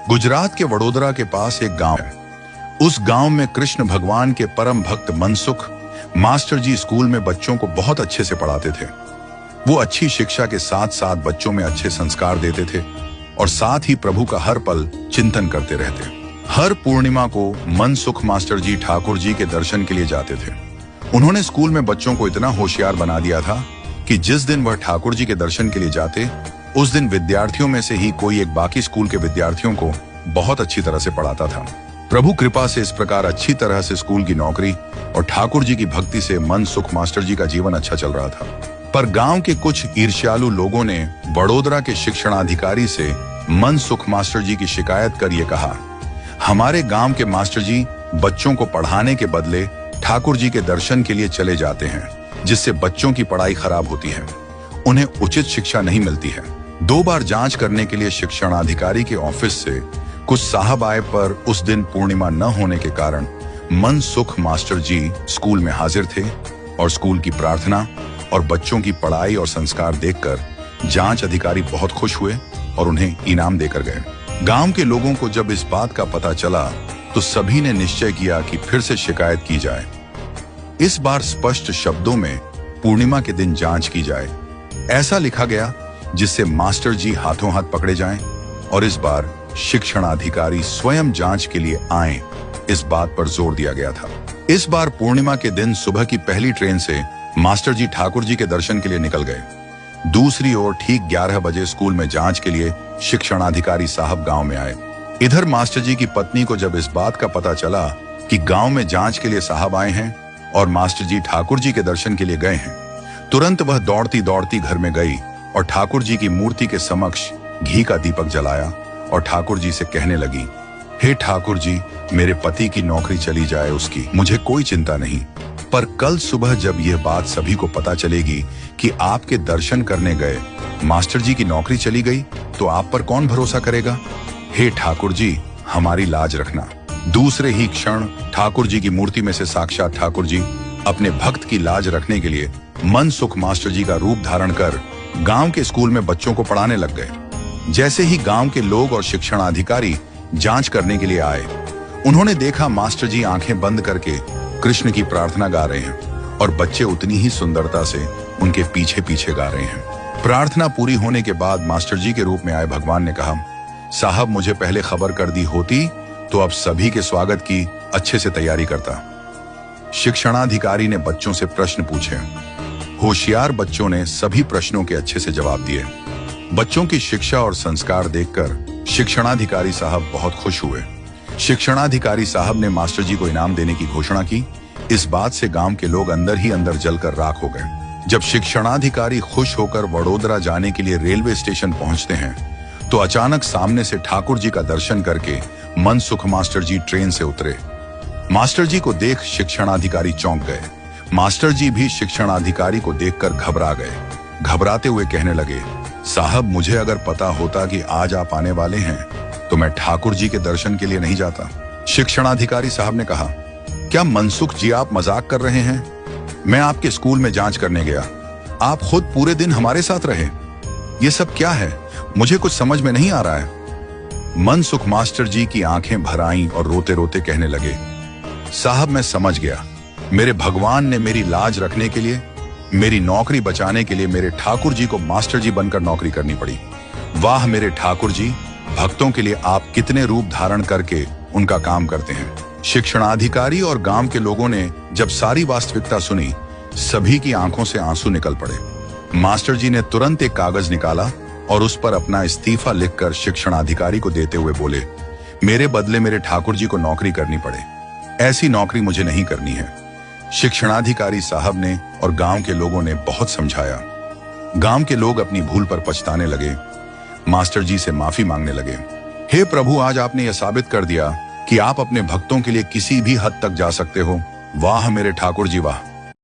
गुजरात के वडोदरा के पास एक गांव है। उस गांव में कृष्ण भगवान के परम भक्त मनसुख मास्टर जी स्कूल में बच्चों को बहुत अच्छे से पढ़ाते थे। वो अच्छी शिक्षा के साथ साथ बच्चों में अच्छे संस्कार देते थे और साथ ही प्रभु का हर पल चिंतन करते रहते। हर पूर्णिमा को मनसुख मास्टर जी ठाकुर जी के दर्शन के लिए जाते थे। उन्होंने स्कूल में बच्चों को इतना होशियार बना दिया था कि जिस दिन वह ठाकुर जी के दर्शन के लिए जाते, उस दिन विद्यार्थियों में से ही कोई एक बाकी स्कूल के विद्यार्थियों को बहुत अच्छी तरह से पढ़ाता था। प्रभु कृपा से इस प्रकार अच्छी तरह से स्कूल की नौकरी और ठाकुर जी की भक्ति से मनसुख मास्टर जी का जीवन अच्छा चल रहा था। पर गांव के कुछ ईर्ष्यालु लोगों ने वडोदरा के शिक्षणाधिकारी से मनसुख मास्टर जी की शिकायत कर ये कहा, हमारे गांव के मास्टर जी बच्चों को पढ़ाने के बदले ठाकुर जी के दर्शन के लिए चले जाते हैं, जिससे बच्चों की पढ़ाई खराब होती है, उन्हें उचित शिक्षा नहीं मिलती है। 2 बार जांच करने के लिए शिक्षणाधिकारी के ऑफिस से कुछ साहब आए, पर उस दिन पूर्णिमा न होने के कारण मनसुख मास्टर जी स्कूल में हाजिर थे और स्कूल की प्रार्थना और बच्चों की पढ़ाई और संस्कार देखकर जांच अधिकारी बहुत खुश हुए और उन्हें इनाम देकर गए। गांव के लोगों को जब इस बात का पता चला तो सभी ने निश्चय किया कि फिर से शिकायत की जाए। इस बार स्पष्ट शब्दों में पूर्णिमा के दिन जांच की जाए, ऐसा लिखा गया जिससे मास्टर जी हाथों हाथ पकड़े जाएं और इस बार शिक्षणाधिकारी स्वयं जांच के लिए आए, इस बात पर जोर दिया गया था। इस बार पूर्णिमा के दिन सुबह की पहली ट्रेन से मास्टर जी ठाकुर जी के दर्शन के लिए निकल गए। दूसरी ओर ठीक 11 बजे स्कूल में जांच के लिए शिक्षणाधिकारी साहब गांव में आए। इधर मास्टर जी की पत्नी को जब इस बात का पता चला कि गांव में जांच के लिए साहब आए हैं और मास्टर जी ठाकुर जी के दर्शन के लिए गए हैं, तुरंत वह दौड़ती दौड़ती घर में गई और ठाकुर जी की मूर्ति के समक्ष घी का दीपक जलाया और ठाकुर जी से कहने लगी, हे ठाकुर जी, मेरे पति की नौकरी चली जाए उसकी मुझे कोई चिंता नहीं, पर कल सुबह जब यह बात सभी को पता चलेगी कि आपके दर्शन करने गए मास्टर जी की नौकरी चली गई, तो आप पर कौन भरोसा करेगा? हे ठाकुर जी, हमारी लाज रखना। दूसरे ही क्षण ठाकुर जी की मूर्ति में से साक्षात ठाकुर जी अपने भक्त की लाज रखने के लिए मनसुख मास्टर जी का रूप धारण कर गांव के स्कूल में बच्चों को पढ़ाने लग गए। जैसे ही गांव के लोग और शिक्षणाधिकारी जांच करने के लिए आए, उन्होंने देखा मास्टर जी आंखें बंद करके कृष्ण की प्रार्थना गा रहे हैं और बच्चे उतनी ही सुंदरता से उनके पीछे पीछे गा रहे हैं। प्रार्थना पूरी होने के बाद मास्टर जी के रूप में आए भगवान ने कहा, साहब मुझे पहले खबर कर दी होती तो अब सभी के स्वागत की अच्छे से तैयारी करता। शिक्षणाधिकारी ने बच्चों से प्रश्न पूछे। होशियार बच्चों ने सभी प्रश्नों के अच्छे से जवाब दिए। बच्चों की शिक्षा और संस्कार देखकर शिक्षणाधिकारी साहब बहुत खुश हुए। शिक्षणाधिकारी साहब ने मास्टर जी को इनाम देने की घोषणा की। इस बात से गांव के लोग अंदर ही अंदर जलकर राख हो गए। जब शिक्षणाधिकारी खुश होकर वडोदरा जाने के लिए रेलवे स्टेशन पहुंचते हैं तो अचानक सामने से ठाकुर जी का दर्शन करके मनसुख मास्टर जी ट्रेन से उतरे। मास्टर जी को देख शिक्षणाधिकारी चौंक गए। मास्टर जी भी शिक्षणाधिकारी को देखकर घबरा गए। घबराते हुए कहने लगे, साहब मुझे अगर पता होता कि आज आप आने वाले हैं तो मैं ठाकुर जी के दर्शन के लिए नहीं जाता। शिक्षणाधिकारी साहब ने कहा, क्या मनसुख जी आप मजाक कर रहे हैं? मैं आपके स्कूल में जांच करने गया, आप खुद पूरे दिन हमारे साथ रहे, ये सब क्या है? मुझे कुछ समझ में नहीं आ रहा है। मनसुख मास्टर जी की आंखें भर आईं और रोते रोते कहने लगे, साहब मैं समझ गया, मेरे भगवान ने मेरी लाज रखने के लिए, मेरी नौकरी बचाने के लिए मेरे ठाकुर जी को मास्टर जी बनकर नौकरी करनी पड़ी। वाह मेरे ठाकुर जी, भक्तों के लिए आप कितने रूप धारण करके उनका काम करते हैं। शिक्षणाधिकारी और गांव के लोगों ने जब सारी वास्तविकता सुनी, सभी की आंखों से आंसू निकल पड़े। मास्टर जी ने तुरंत एक कागज निकाला और उस पर अपना इस्तीफा लिखकर शिक्षणाधिकारी को देते हुए बोले, मेरे बदले मेरे ठाकुर जी को नौकरी करनी पड़े, ऐसी नौकरी मुझे नहीं करनी है। शिक्षणाधिकारी साहब ने और गांव के लोगों ने बहुत समझाया। गांव के लोग अपनी भूल पर पछताने लगे, मास्टर जी से माफी मांगने लगे। हे प्रभु, आज आपने यह साबित कर दिया कि आप अपने भक्तों के लिए किसी भी हद तक जा सकते हो। वाह मेरे ठाकुर जी वाह।